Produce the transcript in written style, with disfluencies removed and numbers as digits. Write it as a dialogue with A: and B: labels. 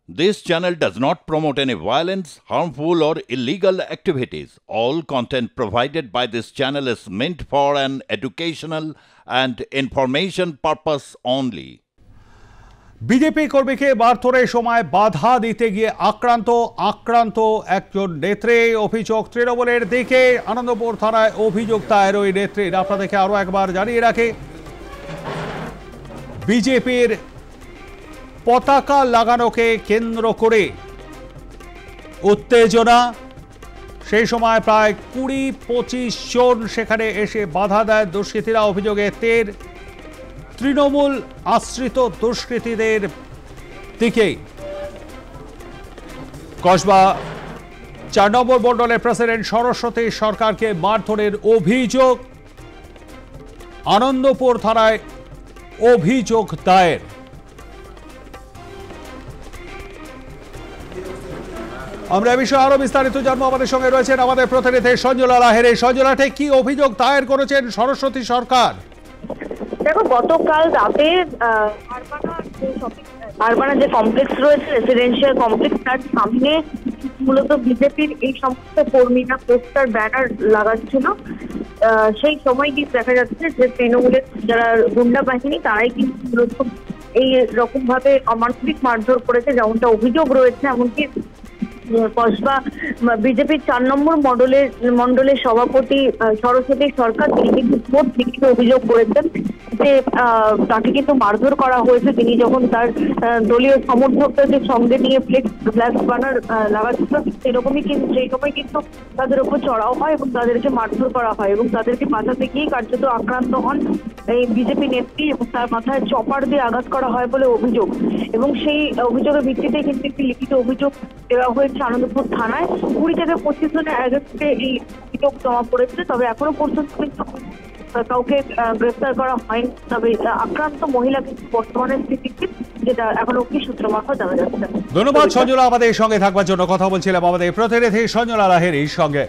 A: This channel does not promote any violence, harmful, or illegal activities. All content provided by this channel is meant for an educational and information purpose only.
B: BJP কর্মীকে মারধরের সময় বাধা দিতে গিয়ে আক্রান্ত একজন নেত্রী। অভিযোগ তৃণমূলের দিকে। আনন্দপুর থানায় অভিযোগ দায়ের ওই নেত্রীর। আপনাদেরকে আরো একবার জানিয়ে রাখি, বিজেপির পতাকা লাগানোকে কেন্দ্র করে উত্তেজনা। সেই সময় প্রায় ২০-২৫ জন সেখানে এসে বাধা দেয় দুষ্কৃতীরা। অভিযোগে তৃণমূল আশ্রিত দুষ্কৃতীদের দিকে। কসবা ৪ নম্বর মণ্ডলের প্রেসিডেন্ট সরস্বতী সরকারকে মারধরের অভিযোগ। আনন্দপুর থানায় অভিযোগ দায়ের। আমরা এ বিষয়ে আরো বিস্তারিত জানবো। আমাদের সঙ্গে রয়েছেন আমাদের প্রতিনিধি সঞ্জলা লাহেরি। সঞ্জলা, কি অভিযোগ দায়ের করেছেন সরস্বতী সরকার?
C: দেখো, গতকাল রাতে আরবানা যে কমপ্লেক্স রয়েছে, রেসিডেন্সিয়াল কমপ্লেক্স, তার সামনে মূলত বিজেপির এই সমস্ত কর্মীরা পোস্টার ব্যানার লাগাচ্ছিল। সেই সময় কিন্তু দেখা যাচ্ছে যে তৃণমূলের যারা গুন্ডা বাহিনী তারাই কিন্তু মূলত এই রকম ভাবে অমানবিক মারধর করেছে, যেমনটা অভিযোগ রয়েছে। এমনকি কসবা বিজেপির ৪ নম্বর মন্ডলের সভাপতি সরস্বতী সরকার তিনি কিন্তু ভোট লিখিত অভিযোগ করেছেন যে তাকে কিন্তু মারধর করা হয়েছে। তিনি যখন তার দলীয় সমর্থকদের সঙ্গে নিয়ে ফ্ল্যাক্স ব্যানার লাগাচ্ছিল, সেই সময় কিন্তু তাদের উপর চড়াও হয় এবং তাদেরকে মারধর করা হয় এবং তাদেরকে বাঁচাতে গিয়ে কার্যত আক্রান্ত হন এই বিজেপি নেত্রী এবং তার মাথায় চপার দিয়ে আঘাত করা হয় বলে অভিযোগ। এবং সেই অভিযোগের ভিত্তিতে কিন্তু একটি লিখিত অভিযোগ দেওয়া হয়েছে আনন্দপুর থানায়। ২০ থেকে ২৫ জনের অ্যাগেস্টে এই অভিযোগ জমা পড়েছে। তবে এখনো পর্যন্ত কিন্তু কাউকে গ্রেফতার করা হয়নি। তবে আক্রান্ত মহিলা কিন্তু বর্তমানে স্থিতিতে, যেটা এখনো কি সূত্র মারফত জানা যাচ্ছে।
B: ধন্যবাদ সঞ্জলা, আমাদের সঙ্গে থাকবার জন্য। কথা বলছিলাম আমাদের প্রতিনিধি সঞ্জলা লাহেরির সঙ্গে।